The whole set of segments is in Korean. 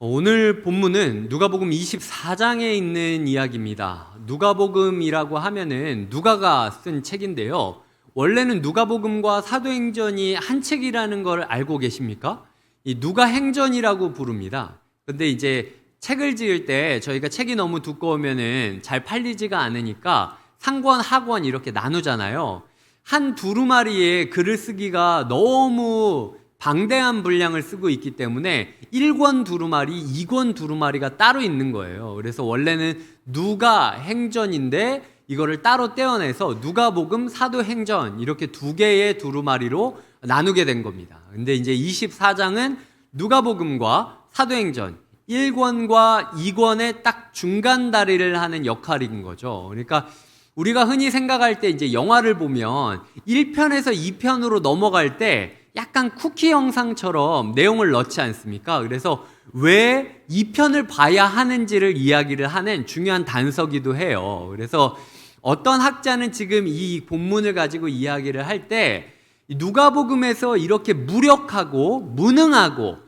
오늘 본문은 누가복음 24장에 있는 이야기입니다. 누가복음이라고 하면은 누가가 쓴 책인데요. 원래는 누가복음과 사도행전이 한 책이라는 걸 알고 계십니까? 이 누가행전이라고 부릅니다. 근데 이제 책을 지을 때 저희가 책이 너무 두꺼우면은 잘 팔리지가 않으니까 상권, 하권 이렇게 나누잖아요. 한 두루마리에 글을 쓰기가 너무 방대한 분량을 쓰고 있기 때문에 1권 두루마리, 2권 두루마리가 따로 있는 거예요. 그래서 원래는 누가행전인데 이거를 따로 떼어내서 누가복음, 사도행전 이렇게 두 개의 두루마리로 나누게 된 겁니다. 근데 이제 24장은 누가복음과 사도행전 1권과 2권의 딱 중간 다리를 하는 역할인 거죠. 그러니까 우리가 흔히 생각할 때 이제 영화를 보면 1편에서 2편으로 넘어갈 때 약간 쿠키 영상처럼 내용을 넣지 않습니까? 그래서 왜 2편을 봐야 하는지를 이야기를 하는 중요한 단서기도 해요. 그래서 어떤 학자는 지금 이 본문을 가지고 이야기를 할 때 누가복음에서 이렇게 무력하고 무능하고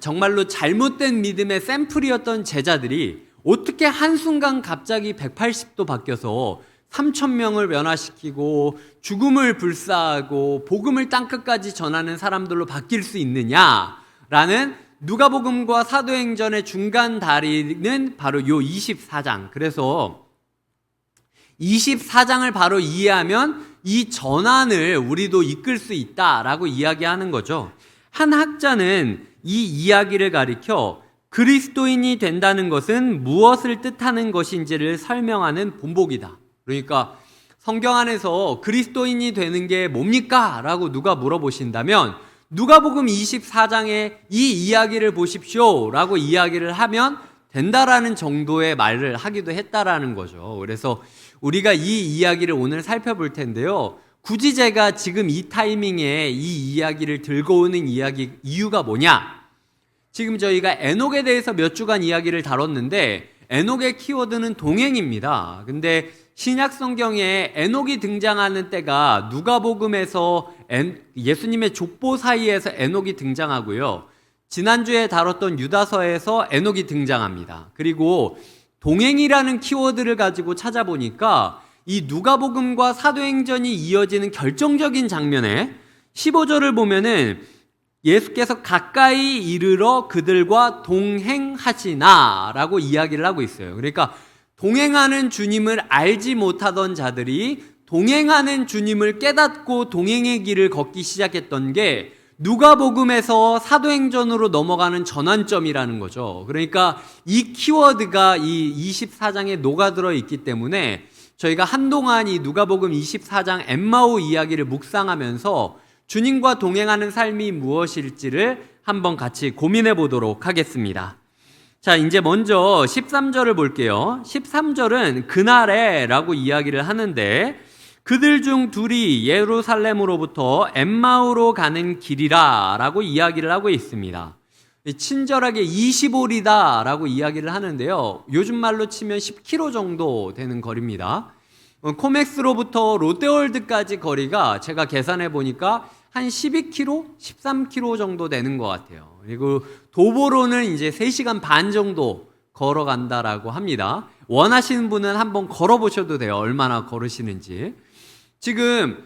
정말로 잘못된 믿음의 샘플이었던 제자들이 어떻게 한순간 갑자기 180도 바뀌어서 3,000명을 변화시키고 죽음을 불사하고 복음을 땅끝까지 전하는 사람들로 바뀔 수 있느냐라는 누가복음과 사도행전의 중간 다리는 바로 요 24장. 그래서 24장을 바로 이해하면 이 전환을 우리도 이끌 수 있다라고 이야기하는 거죠. 한 학자는 이 이야기를 가리켜 그리스도인이 된다는 것은 무엇을 뜻하는 것인지를 설명하는 본보기다. 그러니까 성경 안에서 그리스도인이 되는 게 뭡니까? 라고 누가 물어보신다면 누가복음 24장에 이 이야기를 보십시오 라고 이야기를 하면 된다라는 정도의 말을 하기도 했다라는 거죠. 그래서 우리가 이 이야기를 오늘 살펴볼 텐데요. 굳이 제가 지금 이 타이밍에 이 이야기를 들고 오는 이유가 뭐냐? 지금 저희가 에녹에 대해서 몇 주간 이야기를 다뤘는데 에녹의 키워드는 동행입니다. 근데 신약 성경에 에녹이 등장하는 때가 누가복음에서 예수님의 족보 사이에서 에녹이 등장하고요. 지난주에 다뤘던 유다서에서 에녹이 등장합니다. 그리고 동행이라는 키워드를 가지고 찾아보니까 이 누가복음과 사도행전이 이어지는 결정적인 장면에 15절을 보면은 예수께서 가까이 이르러 그들과 동행하시나 라고 이야기를 하고 있어요. 그러니까 동행하는 주님을 알지 못하던 자들이 동행하는 주님을 깨닫고 동행의 길을 걷기 시작했던 게 누가복음에서 사도행전으로 넘어가는 전환점이라는 거죠. 그러니까 이 키워드가 이 24장에 녹아들어 있기 때문에 저희가 한동안 이 누가복음 24장 엠마오 이야기를 묵상하면서 주님과 동행하는 삶이 무엇일지를 한번 같이 고민해 보도록 하겠습니다. 자, 이제 먼저 13절을 볼게요. 13절은 그날에 라고 이야기를 하는데 그들 중 둘이 예루살렘으로부터 엠마오로 가는 길이라 라고 이야기를 하고 있습니다. 친절하게 25리다 라고 이야기를 하는데요. 요즘 말로 치면 10km 정도 되는 거리입니다. 코맥스로부터 롯데월드까지 거리가 제가 계산해 보니까 한 12km, 13km 정도 되는 것 같아요. 그리고 도보로는 이제 3시간 반 정도 걸어간다라고 합니다. 원하시는 분은 한번 걸어보셔도 돼요. 얼마나 걸으시는지. 지금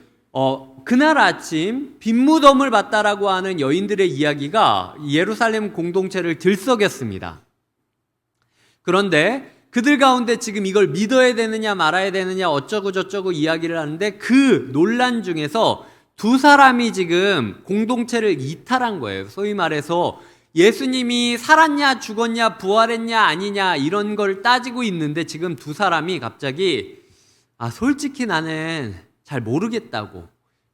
그날 아침 빈무덤을 봤다라고 하는 여인들의 이야기가 예루살렘 공동체를 들썩였습니다. 그런데 그들 가운데 지금 이걸 믿어야 되느냐 말아야 되느냐 어쩌고 저쩌고 이야기를 하는데 그 논란 중에서 두 사람이 지금 공동체를 이탈한 거예요. 소위 말해서 예수님이 살았냐 죽었냐 부활했냐 아니냐 이런 걸 따지고 있는데 지금 두 사람이 갑자기 솔직히 나는 잘 모르겠다고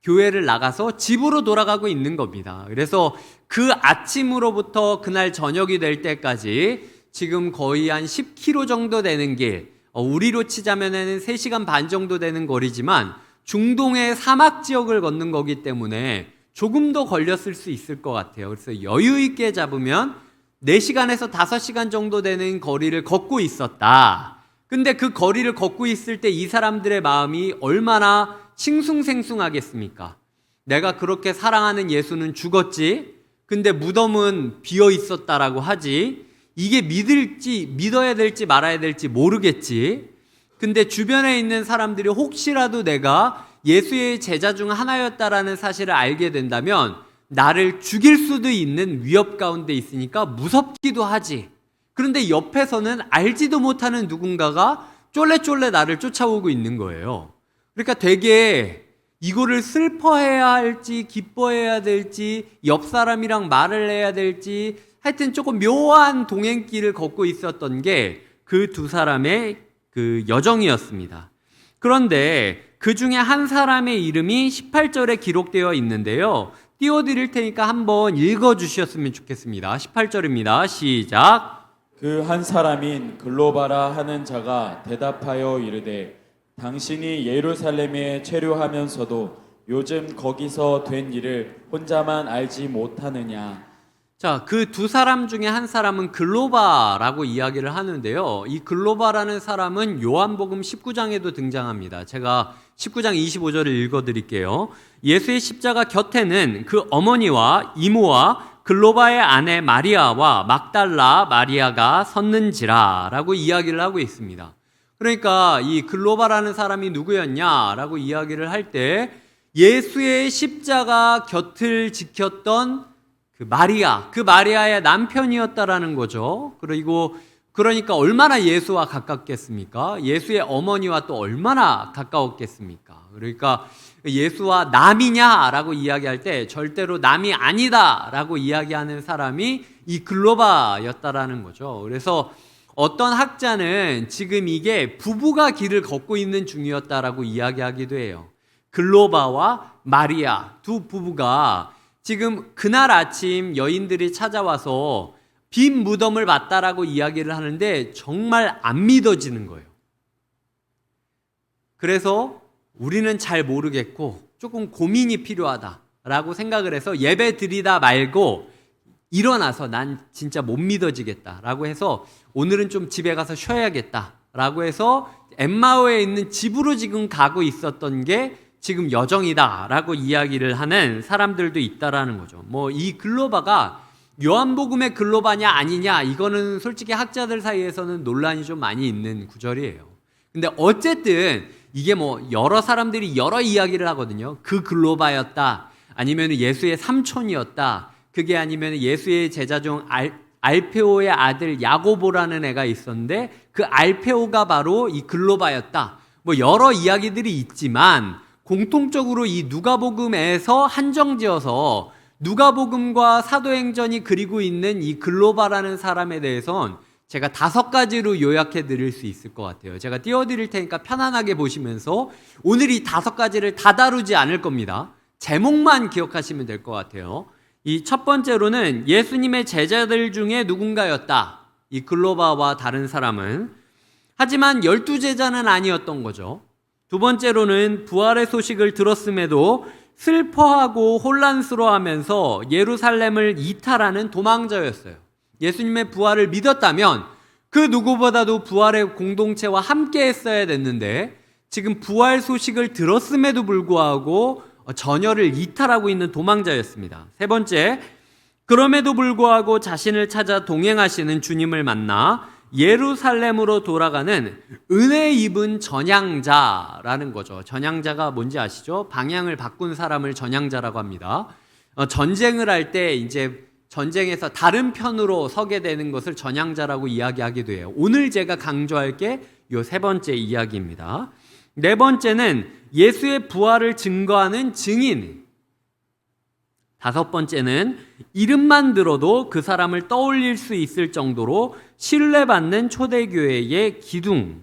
교회를 나가서 집으로 돌아가고 있는 겁니다. 그래서 그 아침으로부터 그날 저녁이 될 때까지 지금 거의 한 10km 정도 되는 길, 우리로 치자면은 3시간 반 정도 되는 거리지만 중동의 사막 지역을 걷는 거기 때문에 조금 더 걸렸을 수 있을 것 같아요. 그래서 여유 있게 잡으면 4시간에서 5시간 정도 되는 거리를 걷고 있었다. 근데 그 거리를 걷고 있을 때 이 사람들의 마음이 얼마나 싱숭생숭하겠습니까? 내가 그렇게 사랑하는 예수는 죽었지, 근데 무덤은 비어 있었다라고 하지. 이게 믿어야 될지 말아야 될지 모르겠지. 근데 주변에 있는 사람들이 혹시라도 내가 예수의 제자 중 하나였다라는 사실을 알게 된다면 나를 죽일 수도 있는 위협 가운데 있으니까 무섭기도 하지. 그런데 옆에서는 알지도 못하는 누군가가 쫄래쫄래 나를 쫓아오고 있는 거예요. 그러니까 되게 이거를 슬퍼해야 할지 기뻐해야 될지 옆 사람이랑 말을 해야 될지 하여튼 조금 묘한 동행길을 걷고 있었던 게 그 두 사람의 그 여정이었습니다. 그런데 그 중에 한 사람의 이름이 18절에 기록되어 있는데요. 띄워드릴 테니까 한번 읽어주셨으면 좋겠습니다. 18절입니다. 시작. 그 한 사람인 글로바라 하는 자가 대답하여 이르되 당신이 예루살렘에 체류하면서도 요즘 거기서 된 일을 혼자만 알지 못하느냐. 자, 그 두 사람 중에 한 사람은 글로바라고 이야기를 하는데요. 이 글로바라는 사람은 요한복음 19장에도 등장합니다. 제가 19장 25절을 읽어드릴게요. 예수의 십자가 곁에는 그 어머니와 이모와 글로바의 아내 마리아와 막달라 마리아가 섰는지라 라고 이야기를 하고 있습니다. 그러니까 이 글로바라는 사람이 누구였냐라고 이야기를 할 때 예수의 십자가 곁을 지켰던 그 마리아의 남편이었다라는 거죠. 그러니까 얼마나 예수와 가깝겠습니까? 예수의 어머니와 또 얼마나 가까웠겠습니까? 그러니까 예수와 남이냐라고 이야기할 때 절대로 남이 아니다라고 이야기하는 사람이 이 글로바였다라는 거죠. 그래서 어떤 학자는 지금 이게 부부가 길을 걷고 있는 중이었다라고 이야기하기도 해요. 글로바와 마리아 두 부부가 지금 그날 아침 여인들이 찾아와서 빈 무덤을 봤다라고 이야기를 하는데 정말 안 믿어지는 거예요. 그래서 우리는 잘 모르겠고 조금 고민이 필요하다라고 생각을 해서 예배 드리다 말고 일어나서 난 진짜 못 믿어지겠다라고 해서 오늘은 좀 집에 가서 쉬어야겠다라고 해서 엠마오에 있는 집으로 지금 가고 있었던 게 지금 여정이다라고 이야기를 하는 사람들도 있다라는 거죠. 뭐 이 글로바가 요한복음의 글로바냐 아니냐 이거는 솔직히 학자들 사이에서는 논란이 좀 많이 있는 구절이에요. 근데 어쨌든 이게 뭐 여러 사람들이 여러 이야기를 하거든요. 그 글로바였다. 아니면 예수의 삼촌이었다. 그게 아니면 예수의 제자 중 알페오의 아들 야고보라는 애가 있었는데 그 알페오가 바로 이 글로바였다. 뭐 여러 이야기들이 있지만 공통적으로 이 누가복음에서 한정지어서 누가복음과 사도행전이 그리고 있는 이 글로바라는 사람에 대해선 제가 5가지로 요약해 드릴 수 있을 것 같아요. 제가 띄워드릴 테니까 편안하게 보시면서 오늘 이 5가지를 다 다루지 않을 겁니다. 제목만 기억하시면 될 것 같아요. 이 첫 번째로는 예수님의 제자들 중에 누군가였다. 이 글로바와 다른 사람은. 하지만 12제자는 아니었던 거죠. 두 번째로는 부활의 소식을 들었음에도 슬퍼하고 혼란스러워하면서 예루살렘을 이탈하는 도망자였어요. 예수님의 부활을 믿었다면 그 누구보다도 부활의 공동체와 함께 했어야 됐는데 지금 부활 소식을 들었음에도 불구하고 전열을 이탈하고 있는 도망자였습니다. 세 번째, 그럼에도 불구하고 자신을 찾아 동행하시는 주님을 만나 예루살렘으로 돌아가는 은혜 입은 전향자라는 거죠. 전향자가 뭔지 아시죠? 방향을 바꾼 사람을 전향자라고 합니다. 전쟁을 할 때 이제 전쟁에서 다른 편으로 서게 되는 것을 전향자라고 이야기하기도 해요. 오늘 제가 강조할 게 이 세 번째 이야기입니다. 네 번째는 예수의 부활을 증거하는 증인. 다섯 번째는 이름만 들어도 그 사람을 떠올릴 수 있을 정도로 신뢰받는 초대교회의 기둥.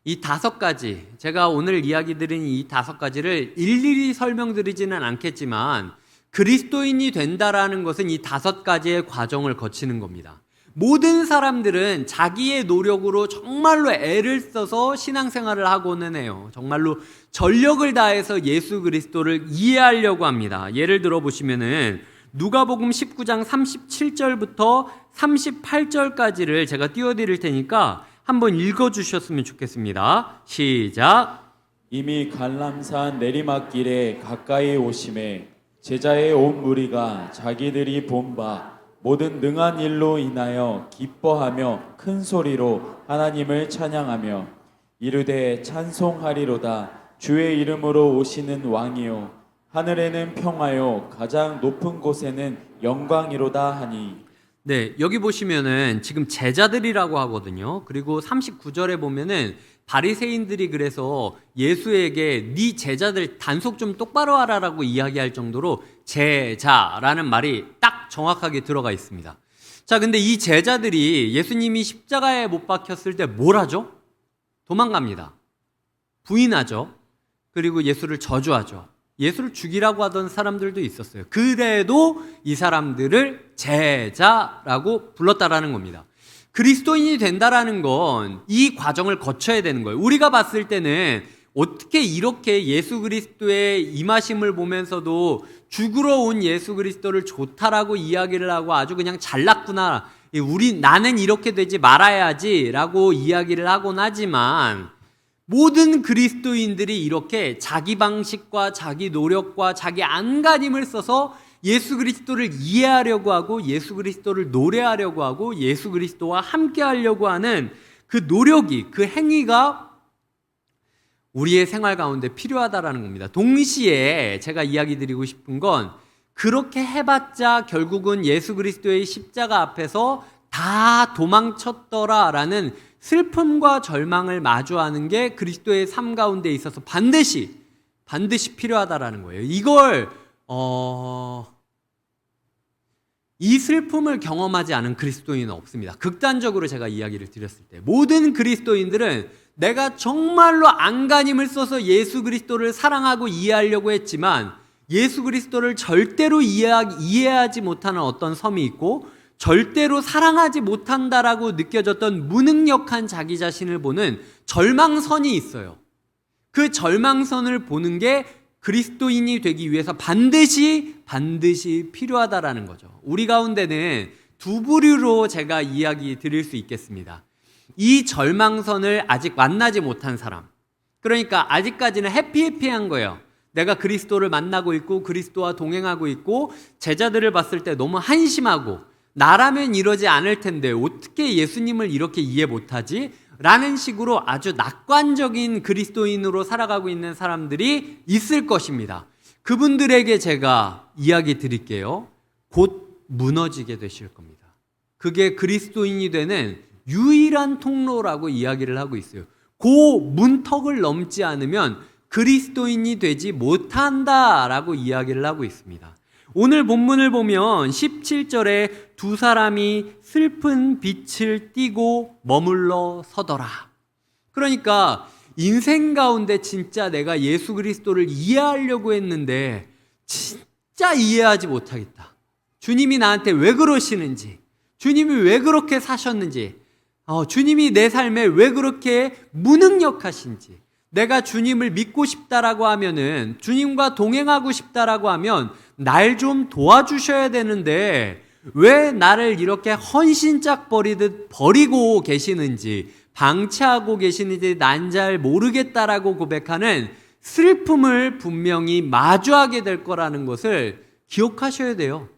이 5가지, 제가 오늘 이야기 드린 이 5가지를 일일이 설명드리지는 않겠지만 그리스도인이 된다라는 것은 이 5가지의 과정을 거치는 겁니다. 모든 사람들은 자기의 노력으로 정말로 애를 써서 신앙생활을 하고는 해요. 정말로 전력을 다해서 예수 그리스도를 이해하려고 합니다. 예를 들어 보시면은 누가복음 19장 37절부터 38절까지를 제가 띄워드릴 테니까 한번 읽어주셨으면 좋겠습니다. 시작. 이미 갈람산 내리막길에 가까이 오심에 제자의 온 무리가 자기들이 본 바 모든 능한 일로 인하여 기뻐하며 큰 소리로 하나님을 찬양하며 이르되 찬송하리로다. 주의 이름으로 오시는 왕이요 하늘에는 평화요 가장 높은 곳에는 영광이로다 하니. 네, 여기 보시면은 지금 제자들이라고 하거든요. 그리고 39절에 보면은 바리새인들이 그래서 예수에게 네 제자들 단속 좀 똑바로 하라라고 이야기할 정도로 제자라는 말이 딱 정확하게 들어가 있습니다. 자, 근데 이 제자들이 예수님이 십자가에 못 박혔을 때 뭘 하죠? 도망갑니다. 부인하죠. 그리고 예수를 저주하죠. 예수를 죽이라고 하던 사람들도 있었어요. 그래도 이 사람들을 제자라고 불렀다라는 겁니다. 그리스도인이 된다라는 건 이 과정을 거쳐야 되는 거예요. 우리가 봤을 때는 어떻게 이렇게 예수 그리스도의 임하심을 보면서도 죽으러 온 예수 그리스도를 좋다라고 이야기를 하고 아주 그냥 잘났구나. 나는 이렇게 되지 말아야지라고 이야기를 하곤 하지만 모든 그리스도인들이 이렇게 자기 방식과 자기 노력과 자기 안간힘을 써서 예수 그리스도를 이해하려고 하고 예수 그리스도를 노래하려고 하고 예수 그리스도와 함께 하려고 하는 그 노력이, 그 행위가 우리의 생활 가운데 필요하다라는 겁니다. 동시에 제가 이야기 드리고 싶은 건 그렇게 해봤자 결국은 예수 그리스도의 십자가 앞에서 다 도망쳤더라라는 슬픔과 절망을 마주하는 게 그리스도의 삶 가운데 있어서 반드시 필요하다라는 거예요. 이걸 이 슬픔을 경험하지 않은 그리스도인은 없습니다. 극단적으로 제가 이야기를 드렸을 때 모든 그리스도인들은 내가 정말로 안간힘을 써서 예수 그리스도를 사랑하고 이해하려고 했지만 예수 그리스도를 절대로 이해하지 못하는 어떤 섬이 있고 절대로 사랑하지 못한다라고 느껴졌던 무능력한 자기 자신을 보는 절망선이 있어요. 그 절망선을 보는 게 그리스도인이 되기 위해서 반드시 필요하다라는 거죠. 우리 가운데는 두 부류로 제가 이야기 드릴 수 있겠습니다. 이 절망선을 아직 만나지 못한 사람, 그러니까 아직까지는 해피한 거예요. 내가 그리스도를 만나고 있고 그리스도와 동행하고 있고 제자들을 봤을 때 너무 한심하고 나라면 이러지 않을 텐데 어떻게 예수님을 이렇게 이해 못하지? 라는 식으로 아주 낙관적인 그리스도인으로 살아가고 있는 사람들이 있을 것입니다. 그분들에게 제가 이야기 드릴게요. 곧 무너지게 되실 겁니다. 그게 그리스도인이 되는 유일한 통로라고 이야기를 하고 있어요. 그 문턱을 넘지 않으면 그리스도인이 되지 못한다라고 이야기를 하고 있습니다. 오늘 본문을 보면 17절에 두 사람이 슬픈 빛을 띠고 머물러 서더라. 그러니까 인생 가운데 진짜 내가 예수 그리스도를 이해하려고 했는데 진짜 이해하지 못하겠다. 주님이 나한테 왜 그러시는지, 주님이 왜 그렇게 사셨는지, 주님이 내 삶에 왜 그렇게 무능력하신지, 내가 주님을 믿고 싶다라고 하면은, 주님과 동행하고 싶다라고 하면 날 좀 도와주셔야 되는데 왜 나를 이렇게 헌신짝 버리듯 버리고 계시는지, 방치하고 계시는지 난 잘 모르겠다라고 고백하는 슬픔을 분명히 마주하게 될 거라는 것을 기억하셔야 돼요.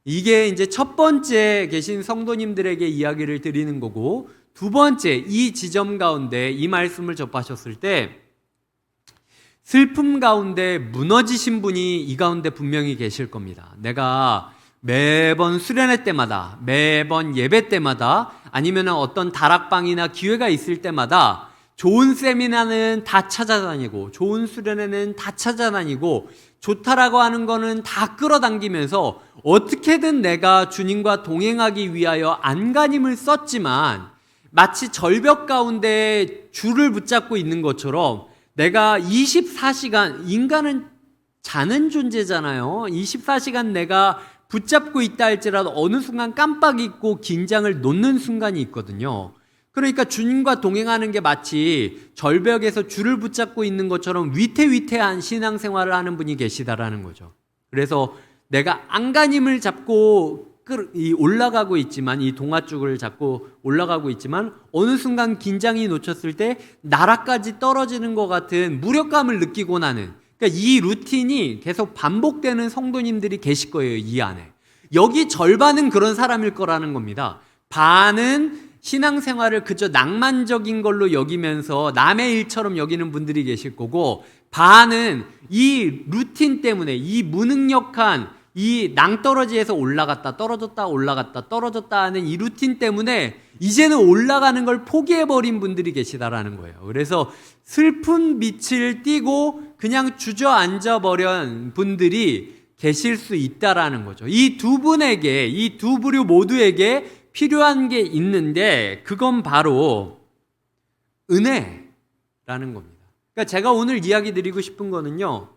이게 이제 첫 번째 계신 성도님들에게 이야기를 드리는 거고, 두 번째 이 지점 가운데 이 말씀을 접하셨을 때 슬픔 가운데 무너지신 분이 이 가운데 분명히 계실 겁니다. 내가 매번 수련회 때마다, 매번 예배 때마다, 아니면 어떤 다락방이나 기회가 있을 때마다 좋은 세미나는 다 찾아다니고 좋은 수련회는 다 찾아다니고 좋다라고 하는 거는 다 끌어당기면서 어떻게든 내가 주님과 동행하기 위하여 안간힘을 썼지만 마치 절벽 가운데 줄을 붙잡고 있는 것처럼 내가 24시간, 인간은 자는 존재잖아요. 24시간 내가 붙잡고 있다 할지라도 어느 순간 깜빡 잊고 긴장을 놓는 순간이 있거든요. 그러니까 주님과 동행하는 게 마치 절벽에서 줄을 붙잡고 있는 것처럼 위태위태한 신앙생활을 하는 분이 계시다라는 거죠. 그래서 내가 안간힘을 잡고 올라가고 있지만, 이 동아줄을 잡고 올라가고 있지만 어느 순간 긴장이 놓쳤을 때 나라까지 떨어지는 것 같은 무력감을 느끼고 나는, 그러니까 이 루틴이 계속 반복되는 성도님들이 계실 거예요, 이 안에. 여기 절반은 그런 사람일 거라는 겁니다. 반은 신앙생활을 그저 낭만적인 걸로 여기면서 남의 일처럼 여기는 분들이 계실 거고, 반은 이 루틴 때문에, 이 무능력한 이 낭떠러지에서 올라갔다 떨어졌다 올라갔다 떨어졌다 하는 이 루틴 때문에 이제는 올라가는 걸 포기해버린 분들이 계시다라는 거예요. 그래서 슬픈 빛을 띠고 그냥 주저앉아 버린 분들이 계실 수 있다라는 거죠. 이 두 분에게, 이 두 부류 모두에게 필요한 게 있는데, 그건 바로 은혜라는 겁니다. 그러니까 제가 오늘 이야기 드리고 싶은 거는요,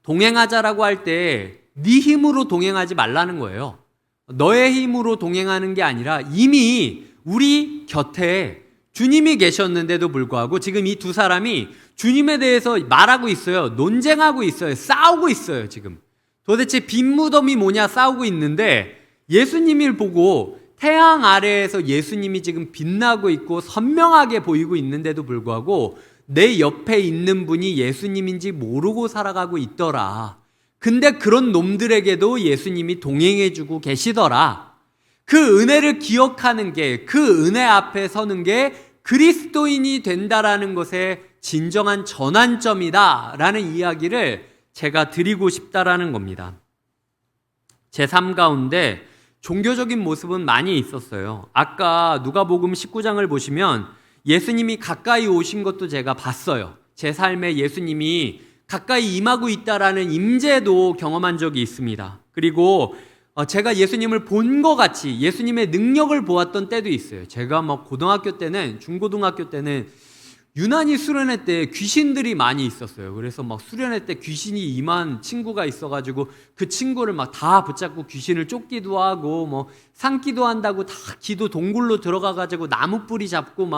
동행하자라고 할 때 네 힘으로 동행하지 말라는 거예요. 너의 힘으로 동행하는 게 아니라 이미 우리 곁에 주님이 계셨는데도 불구하고 지금 이 두 사람이 주님에 대해서 말하고 있어요. 논쟁하고 있어요. 싸우고 있어요, 지금. 도대체 빈무덤이 뭐냐 싸우고 있는데, 예수님을 보고 태양 아래에서 예수님이 지금 빛나고 있고 선명하게 보이고 있는데도 불구하고 내 옆에 있는 분이 예수님인지 모르고 살아가고 있더라. 근데 그런 놈들에게도 예수님이 동행해주고 계시더라. 그 은혜를 기억하는 게, 그 은혜 앞에 서는 게 그리스도인이 된다라는 것의 진정한 전환점이다라는 이야기를 제가 드리고 싶다라는 겁니다. 제 삶 가운데 종교적인 모습은 많이 있었어요. 아까 누가복음 19장을 보시면 예수님이 가까이 오신 것도 제가 봤어요. 제 삶에 예수님이 가까이 임하고 있다라는 임재도 경험한 적이 있습니다. 그리고 제가 예수님을 본 것 같이 예수님의 능력을 보았던 때도 있어요. 제가 고등학교 때는, 중고등학교 때는 유난히 수련회 때 귀신들이 많이 있었어요. 그래서 수련회 때 귀신이 임한 친구가 있어가지고 그 친구를 다 붙잡고 귀신을 쫓기도 하고 삼기도 한다고 다 기도 동굴로 들어가가지고 나무 뿌리 잡고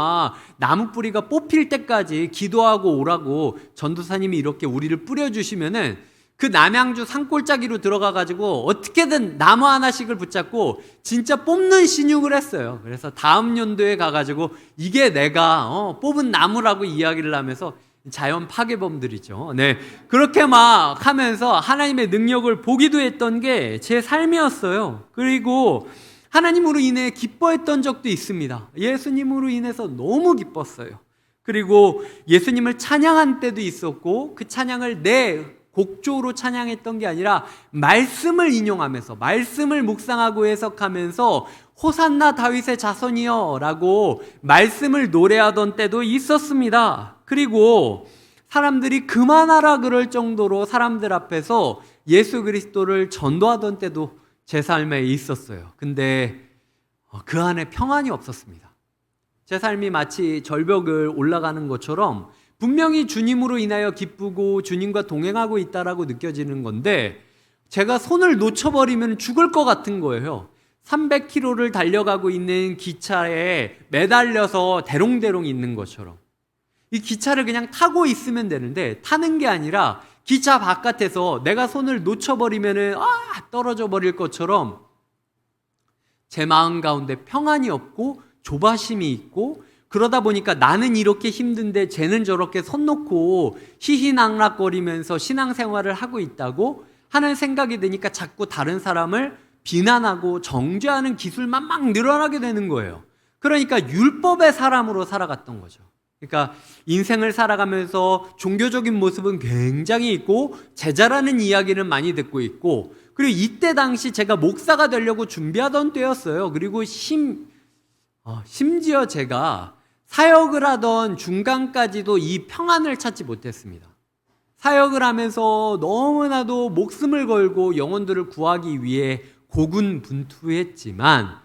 나무 뿌리가 뽑힐 때까지 기도하고 오라고 전도사님이 이렇게 우리를 뿌려주시면은 그 남양주 산골짜기로 들어가가지고 어떻게든 나무 하나씩을 붙잡고 진짜 뽑는 신용을 했어요. 그래서 다음 연도에 가가지고 이게 내가 뽑은 나무라고 이야기를 하면서, 자연 파괴범들이죠. 네, 그렇게 하면서 하나님의 능력을 보기도 했던 게 제 삶이었어요. 그리고 하나님으로 인해 기뻐했던 적도 있습니다. 예수님으로 인해서 너무 기뻤어요. 그리고 예수님을 찬양한 때도 있었고, 그 찬양을 내 곡조로 찬양했던 게 아니라 말씀을 인용하면서, 말씀을 묵상하고 해석하면서 호산나 다윗의 자손이여 라고 말씀을 노래하던 때도 있었습니다. 그리고 사람들이 그만하라 그럴 정도로 사람들 앞에서 예수 그리스도를 전도하던 때도 제 삶에 있었어요. 근데 그 안에 평안이 없었습니다. 제 삶이 마치 절벽을 올라가는 것처럼 분명히 주님으로 인하여 기쁘고 주님과 동행하고 있다라고 느껴지는 건데, 제가 손을 놓쳐버리면 죽을 것 같은 거예요. 300km를 달려가고 있는 기차에 매달려서 대롱대롱 있는 것처럼. 이 기차를 그냥 타고 있으면 되는데 타는 게 아니라 기차 바깥에서 내가 손을 놓쳐버리면 떨어져 버릴 것처럼 제 마음 가운데 평안이 없고 조바심이 있고, 그러다 보니까 나는 이렇게 힘든데 쟤는 저렇게 손 놓고 희희낙낙거리면서 신앙생활을 하고 있다고 하는 생각이 드니까 자꾸 다른 사람을 비난하고 정죄하는 기술만 막 늘어나게 되는 거예요. 그러니까 율법의 사람으로 살아갔던 거죠. 그러니까 인생을 살아가면서 종교적인 모습은 굉장히 있고 제자라는 이야기는 많이 듣고 있고, 그리고 이때 당시 제가 목사가 되려고 준비하던 때였어요. 그리고 심지어 제가 사역을 하던 중간까지도 이 평안을 찾지 못했습니다. 사역을 하면서 너무나도 목숨을 걸고 영혼들을 구하기 위해 고군분투했지만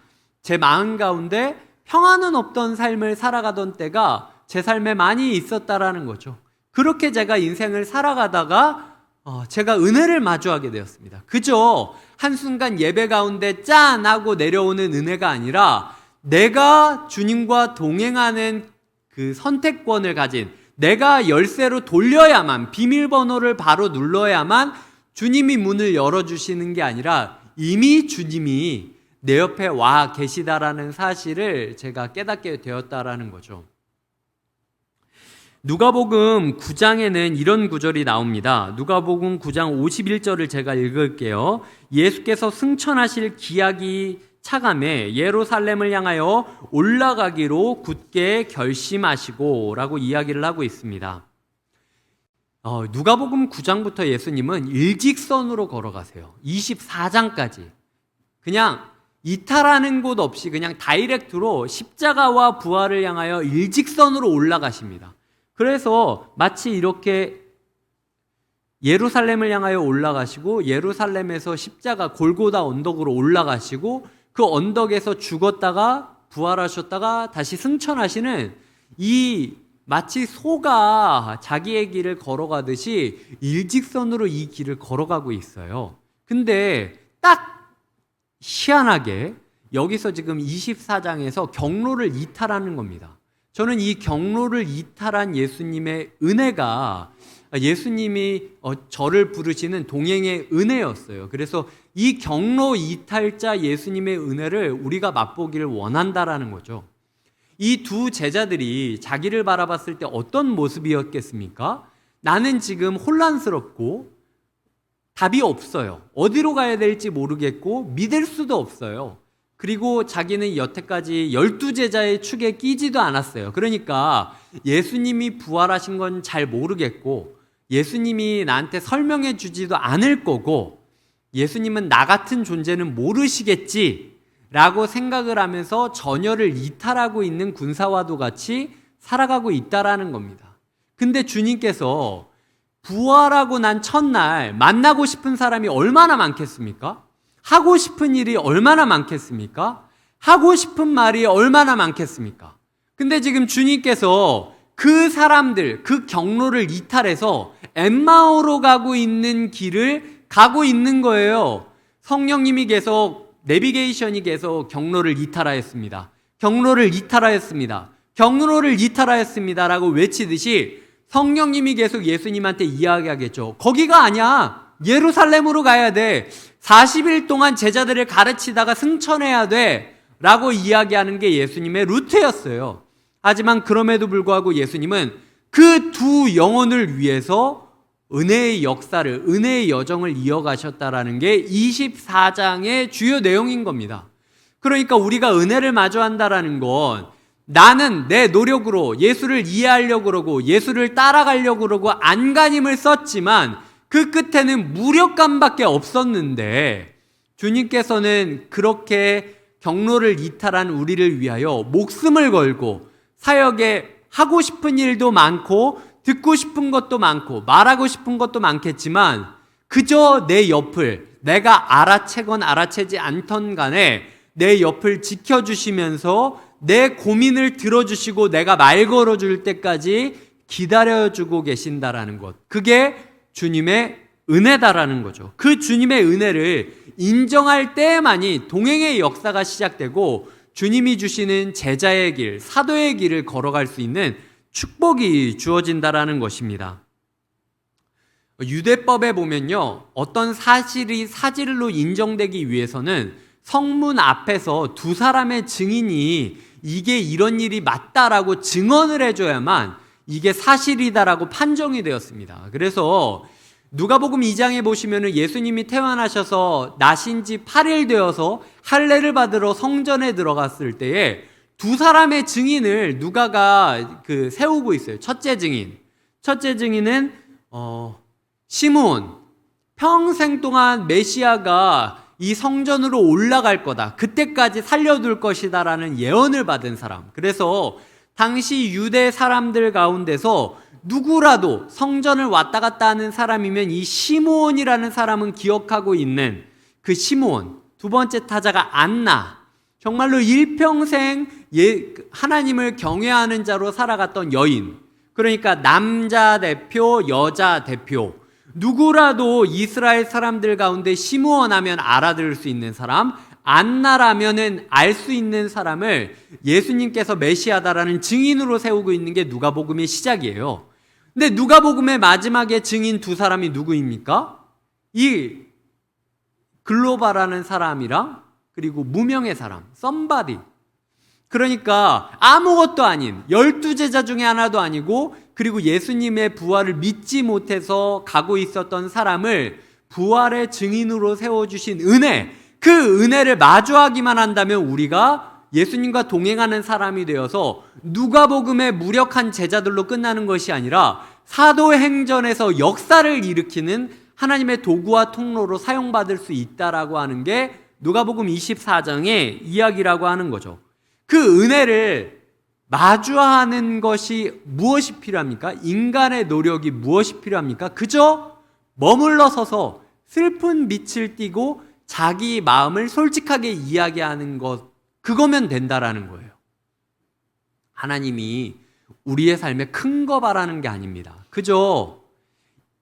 제 마음 가운데 평안은 없던 삶을 살아가던 때가 제 삶에 많이 있었다라는 거죠. 그렇게 제가 인생을 살아가다가 제가 은혜를 마주하게 되었습니다. 그저 한순간 예배 가운데 짠 하고 내려오는 은혜가 아니라 내가 주님과 동행하는 그 선택권을 가진, 내가 열쇠로 돌려야만, 비밀번호를 바로 눌러야만 주님이 문을 열어주시는 게 아니라 이미 주님이 내 옆에 와 계시다라는 사실을 제가 깨닫게 되었다라는 거죠. 누가복음 9장에는 이런 구절이 나옵니다. 누가복음 9장 51절을 제가 읽을게요. 예수께서 승천하실 기약이 차감해 예루살렘을 향하여 올라가기로 굳게 결심하시고 라고 이야기를 하고 있습니다. 누가복음 9장부터 예수님은 일직선으로 걸어가세요. 24장까지. 그냥 이탈하는 곳 없이 그냥 다이렉트로 십자가와 부활을 향하여 일직선으로 올라가십니다. 그래서 마치 이렇게 예루살렘을 향하여 올라가시고 예루살렘에서 십자가 골고다 언덕으로 올라가시고 그 언덕에서 죽었다가 부활하셨다가 다시 승천하시는 이 마치 소가 자기의 길을 걸어가듯이 일직선으로 이 길을 걸어가고 있어요. 근데 딱 희한하게 여기서 지금 24장에서 경로를 이탈하는 겁니다. 저는 이 경로를 이탈한 예수님의 은혜가 예수님이 저를 부르시는 동행의 은혜였어요. 그래서 이 경로 이탈자 예수님의 은혜를 우리가 맛보기를 원한다라는 거죠. 이 두 제자들이 자기를 바라봤을 때 어떤 모습이었겠습니까? 나는 지금 혼란스럽고 답이 없어요. 어디로 가야 될지 모르겠고 믿을 수도 없어요. 그리고 자기는 여태까지 12제자의 축에 끼지도 않았어요. 그러니까 예수님이 부활하신 건 잘 모르겠고 예수님이 나한테 설명해 주지도 않을 거고 예수님은 나 같은 존재는 모르시겠지 라고 생각을 하면서 전열을 이탈하고 있는 군사와도 같이 살아가고 있다라는 겁니다. 근데 주님께서 부활하고 난 첫날 만나고 싶은 사람이 얼마나 많겠습니까? 하고 싶은 일이 얼마나 많겠습니까? 하고 싶은 말이 얼마나 많겠습니까? 근데 지금 주님께서 그 사람들, 그 경로를 이탈해서 엠마오로 가고 있는 길을 가고 있는 거예요. 성령님이 계속 내비게이션이 계속 경로를 이탈하였습니다. 경로를 이탈하였습니다. 경로를 이탈하였습니다 라고 외치듯이 성령님이 계속 예수님한테 이야기하겠죠. 거기가 아니야. 예루살렘으로 가야 돼. 40일 동안 제자들을 가르치다가 승천해야 돼 라고 이야기하는 게 예수님의 루트였어요. 하지만 그럼에도 불구하고 예수님은 그 두 영혼을 위해서 은혜의 역사를, 은혜의 여정을 이어가셨다라는 게 24장의 주요 내용인 겁니다. 그러니까 우리가 은혜를 마주한다라는 건 나는 내 노력으로 예수를 이해하려고 그러고 예수를 따라가려고 그러고 안간힘을 썼지만 그 끝에는 무력감밖에 없었는데 주님께서는 그렇게 경로를 이탈한 우리를 위하여 목숨을 걸고 사역에 하고 싶은 일도 많고 듣고 싶은 것도 많고 말하고 싶은 것도 많겠지만 그저 내 옆을 내가 알아채건 알아채지 않던 간에 내 옆을 지켜주시면서 내 고민을 들어주시고 내가 말 걸어줄 때까지 기다려주고 계신다라는 것. 그게 주님의 은혜다라는 거죠. 그 주님의 은혜를 인정할 때에만이 동행의 역사가 시작되고 주님이 주시는 제자의 길, 사도의 길을 걸어갈 수 있는 축복이 주어진다라는 것입니다. 유대법에 보면요, 어떤 사실이 사실로 인정되기 위해서는 성문 앞에서 두 사람의 증인이 이게 이런 일이 맞다라고 증언을 해줘야만 이게 사실이다라고 판정이 되었습니다. 그래서 누가복음 2장에 보시면은 예수님이 태어나셔서 나신 지 8일 되어서 할례를 받으러 성전에 들어갔을 때에 두 사람의 증인을 누가가 세우고 있어요. 첫째 증인은 시므온, 평생 동안 메시아가 이 성전으로 올라갈 거다. 그때까지 살려둘 것이다라는 예언을 받은 사람. 그래서 당시 유대 사람들 가운데서 누구라도 성전을 왔다 갔다 하는 사람이면 이 시므온이라는 사람은 기억하고 있는 그 시므온. 두 번째 타자가 안나. 정말로 일평생 하나님을 경외하는 자로 살아갔던 여인. 그러니까 남자 대표, 여자 대표. 누구라도 이스라엘 사람들 가운데 시므온 하면 알아들을 수 있는 사람, 안나라면은 알 수 있는 사람을 예수님께서 메시아다라는 증인으로 세우고 있는 게 누가복음의 시작이에요. 근데 누가복음의 마지막에 증인 두 사람이 누구입니까? 이 글로바라는 사람이랑 그리고 무명의 사람, somebody. 그러니까 아무것도 아닌 12제자 중에 하나도 아니고, 그리고 예수님의 부활을 믿지 못해서 가고 있었던 사람을 부활의 증인으로 세워주신 은혜, 그 은혜를 마주하기만 한다면 우리가 예수님과 동행하는 사람이 되어서 누가복음의 무력한 제자들로 끝나는 것이 아니라 사도행전에서 역사를 일으키는 하나님의 도구와 통로로 사용받을 수 있다라고 하는 게 누가복음 24장의 이야기라고 하는 거죠. 그 은혜를 마주하는 것이 무엇이 필요합니까? 인간의 노력이 무엇이 필요합니까? 그저 머물러 서서 슬픈 빛을 띠고 자기 마음을 솔직하게 이야기하는 것, 그거면 된다라는 거예요. 하나님이 우리의 삶에 큰 거 바라는 게 아닙니다. 그저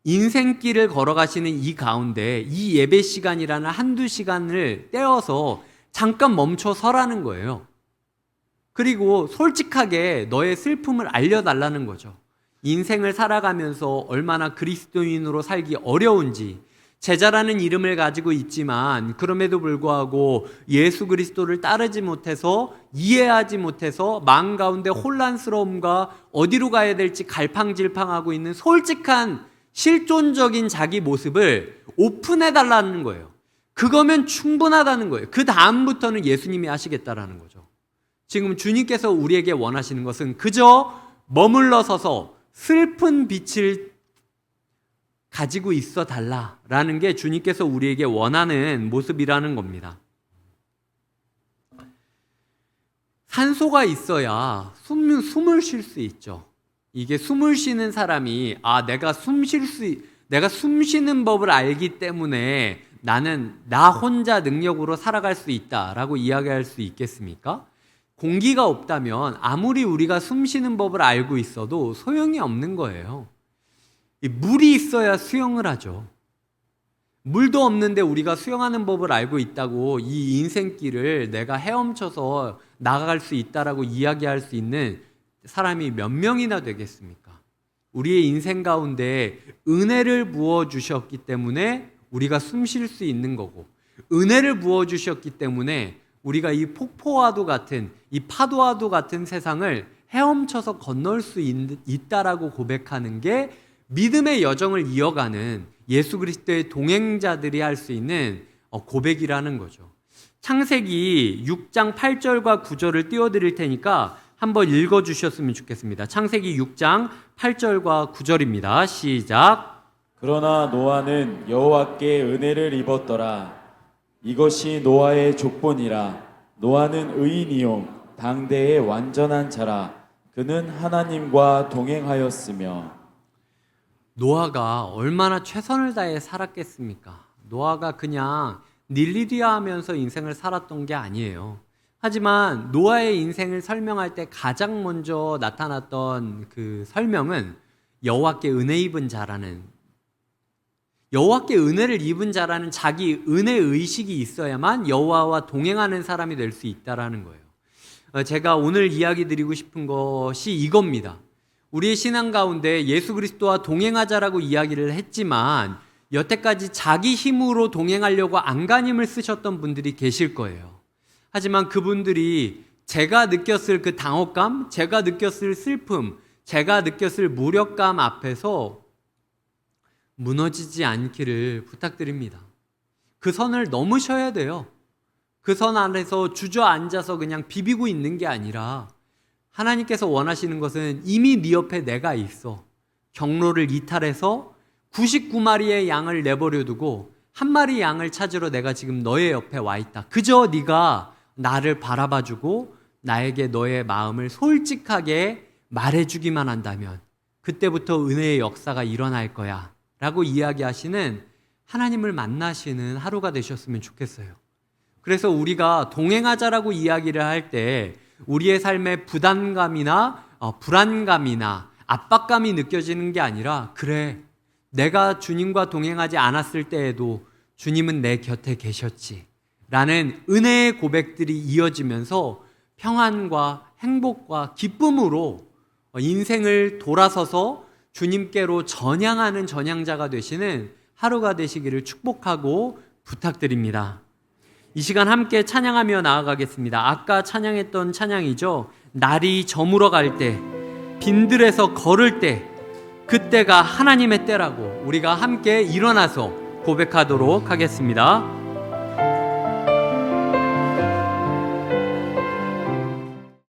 인생길을 걸어가시는 이 가운데 이 예배 시간이라는 한두 시간을 떼어서 잠깐 멈춰 서라는 거예요. 그리고 솔직하게 너의 슬픔을 알려달라는 거죠. 인생을 살아가면서 얼마나 그리스도인으로 살기 어려운지, 제자라는 이름을 가지고 있지만 그럼에도 불구하고 예수 그리스도를 따르지 못해서, 이해하지 못해서 마음 가운데 혼란스러움과 어디로 가야 될지 갈팡질팡하고 있는 솔직한 실존적인 자기 모습을 오픈해달라는 거예요. 그거면 충분하다는 거예요. 그 다음부터는 예수님이 하시겠다라는 거죠. 지금 주님께서 우리에게 원하시는 것은 그저 머물러 서서 슬픈 빛을 가지고 있어 달라라는 게 주님께서 우리에게 원하는 모습이라는 겁니다. 산소가 있어야 숨을 쉴 수 있죠. 이게 숨을 쉬는 사람이 내가 숨 쉬는 법을 알기 때문에 나는 나 혼자 능력으로 살아갈 수 있다라고 이야기할 수 있겠습니까? 공기가 없다면 아무리 우리가 숨 쉬는 법을 알고 있어도 소용이 없는 거예요. 물이 있어야 수영을 하죠. 물도 없는데 우리가 수영하는 법을 알고 있다고 이 인생길을 내가 헤엄쳐서 나아갈 수 있다라고 이야기할 수 있는 사람이 몇 명이나 되겠습니까? 우리의 인생 가운데 은혜를 부어주셨기 때문에 우리가 숨 쉴 수 있는 거고, 은혜를 부어주셨기 때문에 우리가 이 폭포와도 같은, 이 파도와도 같은 세상을 헤엄쳐서 건널 수 있다라고 고백하는 게 믿음의 여정을 이어가는 예수 그리스도의 동행자들이 할 수 있는 고백이라는 거죠. 창세기 6장 8절과 9절을 띄워드릴 테니까 한번 읽어주셨으면 좋겠습니다. 창세기 6장 8절과 9절입니다. 시작. 그러나 노아는 여호와께 은혜를 입었더라. 이것이 노아의 족본이라. 노아는 의인이요 당대의 완전한 자라. 그는 하나님과 동행하였으며. 노아가 얼마나 최선을 다해 살았겠습니까? 노아가 그냥 닐리디아 하면서 인생을 살았던 게 아니에요. 하지만 노아의 인생을 설명할 때 가장 먼저 나타났던 그 설명은 여호와께 은혜 입은 자라는, 여호와께 은혜를 입은 자라는 자기 은혜 의식이 있어야만 여호와와 동행하는 사람이 될 수 있다라는 거예요. 제가 오늘 이야기 드리고 싶은 것이 이겁니다. 우리의 신앙 가운데 예수 그리스도와 동행하자라고 이야기를 했지만 여태까지 자기 힘으로 동행하려고 안간힘을 쓰셨던 분들이 계실 거예요. 하지만 그분들이 제가 느꼈을 그 당혹감, 제가 느꼈을 슬픔, 제가 느꼈을 무력감 앞에서 무너지지 않기를 부탁드립니다. 그 선을 넘으셔야 돼요. 그 선 안에서 주저앉아서 그냥 비비고 있는 게 아니라 하나님께서 원하시는 것은 이미 네 옆에 내가 있어. 경로를 이탈해서 99마리의 양을 내버려 두고 한 마리 양을 찾으러 내가 지금 너의 옆에 와 있다. 그저 네가 나를 바라봐주고 나에게 너의 마음을 솔직하게 말해주기만 한다면 그때부터 은혜의 역사가 일어날 거야 라고 이야기하시는 하나님을 만나시는 하루가 되셨으면 좋겠어요. 그래서 우리가 동행하자라고 이야기를 할 때 우리의 삶에 부담감이나 불안감이나 압박감이 느껴지는 게 아니라, 그래, 내가 주님과 동행하지 않았을 때에도 주님은 내 곁에 계셨지 라는 은혜의 고백들이 이어지면서 평안과 행복과 기쁨으로 인생을 돌아서서 주님께로 전향하는 전향자가 되시는 하루가 되시기를 축복하고 부탁드립니다. 이 시간 함께 찬양하며 나아가겠습니다. 아까 찬양했던 찬양이죠. 날이 저물어 갈 때, 빈들에서 걸을 때, 그때가 하나님의 때라고 우리가 함께 일어나서 고백하도록 하겠습니다.